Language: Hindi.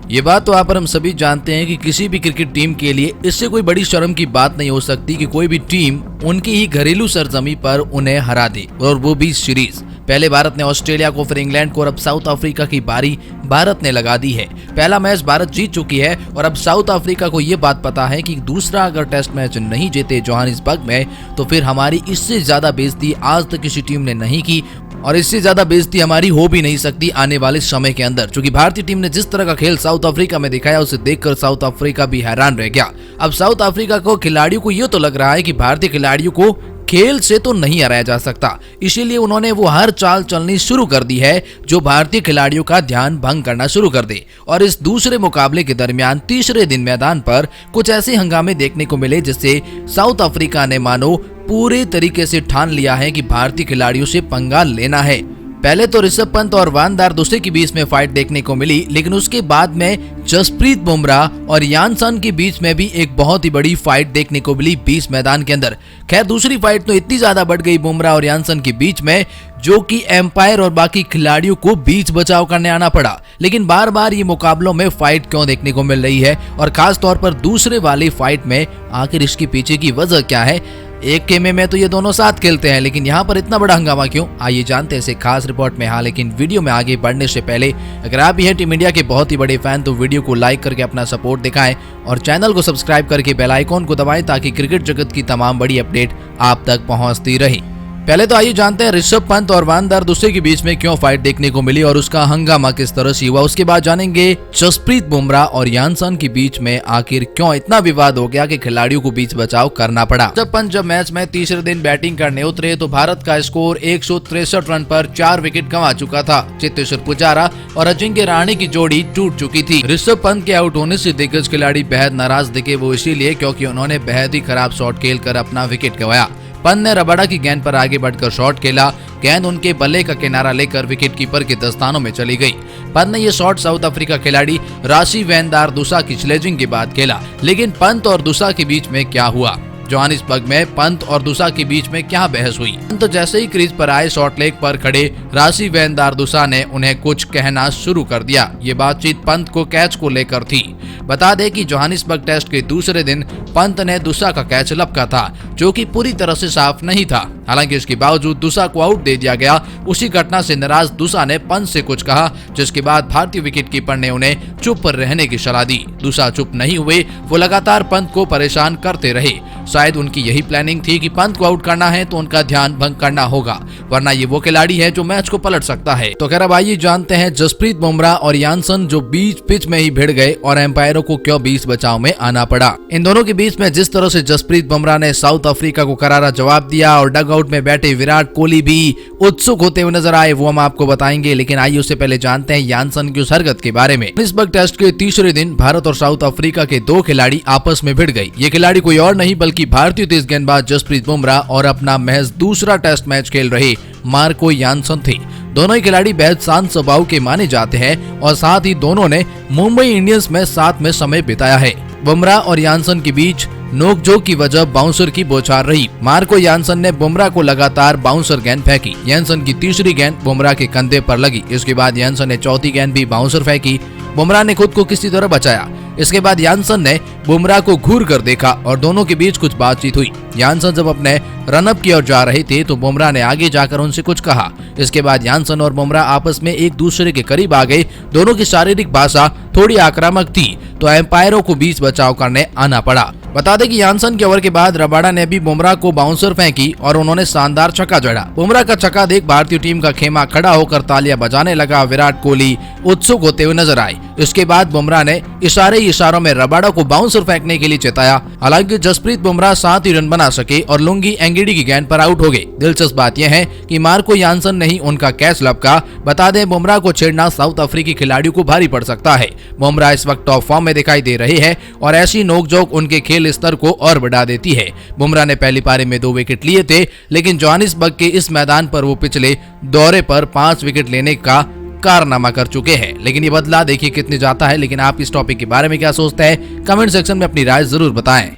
ये बात तो आप और हम सभी जानते हैं कि किसी भी क्रिकेट टीम के लिए इससे कोई बड़ी शर्म की बात नहीं हो सकती कि कोई भी टीम उनकी ही घरेलू सरजमी पर उन्हें हरा दे, और वो भी सीरीज। पहले भारत ने ऑस्ट्रेलिया को, फिर इंग्लैंड को और अब साउथ अफ्रीका की बारी भारत ने लगा दी है। पहला मैच भारत जीत चुकी है और अब साउथ अफ्रीका को ये बात पता है कि दूसरा अगर टेस्ट मैच नहीं जीते जोहानिसबर्ग में तो फिर हमारी इससे ज्यादा बेइज्जती आज तक किसी टीम ने नहीं की, और इससे ज्यादा बेइज्जती हमारी हो भी नहीं सकती आने वाले समय के अंदर। क्योंकि भारतीय टीम ने जिस तरह का खेल साउथ अफ्रीका में दिखाया उसे देखकर साउथ अफ्रीका भी हैरान रह गया। अब साउथ अफ्रीका को खिलाड़ियों को ये तो लग रहा है कि भारतीय खिलाड़ियों को खेल से तो नहीं हराया जा सकता, इसीलिए उन्होंने वो हर चाल चलनी शुरू कर दी है जो भारतीय खिलाड़ियों का ध्यान भंग करना शुरू कर दे। और इस दूसरे मुकाबले के दरमियान तीसरे दिन मैदान पर कुछ ऐसे हंगामे देखने को मिले जिससे साउथ अफ्रीका ने मानो पूरे तरीके से ठान लिया है कि भारतीय खिलाड़ियों से पंगा लेना है। पहले तो ऋषभ पंत और वानदार दूसरे के बीच में फाइट देखने को मिली, लेकिन उसके बाद में जसप्रीत बुमराह और यानसन के बीच में भी एक बहुत ही बड़ी फाइट देखने को मिली बीच मैदान के अंदर। खैर दूसरी फाइट तो इतनी ज्यादा बढ़ गई बुमराह और यानसन के बीच में जो कि एम्पायर और बाकी खिलाड़ियों को बीच बचाव करने आना पड़ा। लेकिन बार बार ये मुकाबलों में फाइट क्यों देखने को मिल रही है और खास तौर पर दूसरे वाली फाइट में आखिर इसके पीछे की वजह क्या है? एक खेमे में तो ये दोनों साथ खेलते हैं, लेकिन यहाँ पर इतना बड़ा हंगामा क्यों? आइए जानते हैं इसे खास रिपोर्ट में। हाँ, लेकिन वीडियो में आगे बढ़ने से पहले अगर आप भी हैं टीम इंडिया के बहुत ही बड़े फैन तो वीडियो को लाइक करके अपना सपोर्ट दिखाएं और चैनल को सब्सक्राइब करके बेल आइकॉन को दबाएं ताकि क्रिकेट जगत की तमाम बड़ी अपडेट आप तक पहुंचती रही। पहले तो आइए जानते हैं ऋषभ पंत और वानदार दूसरे के बीच में क्यों फाइट देखने को मिली और उसका हंगामा किस तरह से हुआ। उसके बाद जानेंगे जसप्रीत बुमराह और यानसन के बीच में आखिर क्यों इतना विवाद हो गया कि खिलाड़ियों को बीच बचाव करना पड़ा। ऋषभ पंत जब मैच में तीसरे दिन बैटिंग करने उतरे तो भारत का स्कोर 163 रन पर 4 विकेट गंवा चुका था। चेतेश्वर पुजारा और अजिंक्य रहाणे की जोड़ी टूट चुकी थी। ऋषभ पंत के आउट होने से दिग्गज खिलाड़ी बेहद नाराज दिखे, वो इसीलिए क्योंकि उन्होंने बेहद ही खराब शॉट खेलकर अपना विकेट गंवाया। पंत ने रबाडा की गेंद पर आगे बढ़कर शॉट खेला, गेंद उनके बल्ले का किनारा लेकर विकेटकीपर के दस्तानों में चली गई। पंत ने यह शॉट साउथ अफ्रीका खिलाड़ी राशि वैनदार दुसा की स्लेजिंग के बाद खेला। लेकिन पंत और दुसा के बीच में क्या हुआ? जोहानिसबर्ग में पंत और दुसा के बीच में क्या बहस हुई? तो जैसे ही क्रीज पर आए शॉर्ट लेग पर खड़े राशि वैनदार दुसा ने उन्हें कुछ कहना शुरू कर दिया। ये बातचीत पंत को कैच को लेकर थी। बता दें कि जोहानिसबर्ग टेस्ट के दूसरे दिन पंत ने दुसा का कैच लपका था जो कि पूरी तरह से साफ नहीं था। हालांकि इसके बावजूद दुसा को आउट दे दिया गया। उसी घटना से नाराज दुसा ने पंत से कुछ कहा, जिसके बाद भारतीय विकेटकीपर ने उन्हें चुप रहने की सलाह दी। दुसा चुप नहीं हुए, वो लगातार पंत को परेशान करते रहे। शायद उनकी यही प्लानिंग थी कि पंत को आउट करना है तो उनका ध्यान भंग करना होगा, वरना ये वो खिलाड़ी है जो मैच को पलट सकता है। तो खैर अब आइए जानते हैं जसप्रीत बुमराह और यानसन जो बीच पिच में ही भिड़ गए और एम्पायरों को क्यों बीच बचाव में आना पड़ा। इन दोनों के बीच में जिस तरह से जसप्रीत बुमराह ने साउथ अफ्रीका को करारा जवाब दिया और डगआउट में बैठे विराट कोहली भी उत्सुक होते हुए नजर आए, वो हम आपको बताएंगे। लेकिन आइए उससे पहले जानते हैं यानसन की उस हरकत के बारे में। जोहानिसबर्ग टेस्ट के तीसरे दिन भारत और साउथ अफ्रीका के दो खिलाड़ी आपस में भिड़ गए। ये खिलाड़ी कोई और नहीं बल्कि भारतीय तेज गेंदबाज जसप्रीत बुमराह और अपना महज दूसरा टेस्ट मैच खेल रहे मार्को यानसन थे। दोनों ही खिलाड़ी बेहद शांत स्वभाव के माने जाते हैं और साथ ही दोनों ने मुंबई इंडियंस में साथ में समय बिताया है। बुमराह और यानसन के बीच नोकझोंक की वजह बाउंसर की बौछार रही। मार्को यानसन ने बुमराह को लगातार बाउंसर गेंद फेंकी। यानसन की तीसरी गेंद बुमराह के कंधे पर लगी। इसके बाद यानसन ने चौथी गेंद भी बाउंसर फेंकी। बुमराह ने खुद को किसी तरह बचाया। इसके बाद यानसन ने बुमराह को घूर कर देखा और दोनों के बीच कुछ बातचीत हुई। यानसन जब अपने रनअप की ओर जा रहे थे तो बुमराह ने आगे जाकर उनसे कुछ कहा। इसके बाद यानसन और बुमराह आपस में एक दूसरे के करीब आ गए। दोनों की शारीरिक भाषा थोड़ी आक्रामक थी तो एम्पायरों को बीच बचाव करने आना पड़ा। बता दें कि यानसन के ओवर के बाद रबाडा ने भी बुमराह को बाउंसर फेंकी और उन्होंने शानदार छक्का जड़ा। बुमराह का छक्का देख भारतीय टीम का खेमा खड़ा होकर तालियां बजाने लगा। विराट कोहली उत्सुक होते हुए नजर आए। इसके बाद बुमराह ने इशारों में रबाडा को बाउंसर फेंकने के लिए चेताया। हालांकि जसप्रीत बुमराह 7 ही रन बना सके और लुंगी एंगिडी की गेंद पर आउट हो गए। दिलचस्प बात यह है कि मार्को यानसन ने ही उनका कैच लपका। बता दें बुमराह को छेड़ना साउथ अफ्रीकी खिलाड़ियों को भारी पड़ सकता है। बुमराह इस वक्त टॉप फॉर्म में दिखाई दे रहे हैं और ऐसी नोकझोंक उनके खेल स्तर को और बढ़ा देती है। बुमराह ने पहली पारी में 2 विकेट लिए थे, लेकिन जोहानिसबर्ग के इस मैदान पर वो पिछले दौरे पर 5 विकेट लेने का कारनामा कर चुके हैं। लेकिन ये बदला देखिए कितने जाता है। लेकिन आप इस टॉपिक के बारे में क्या सोचते हैं? कमेंट सेक्शन में अपनी राय जरूर बताएं।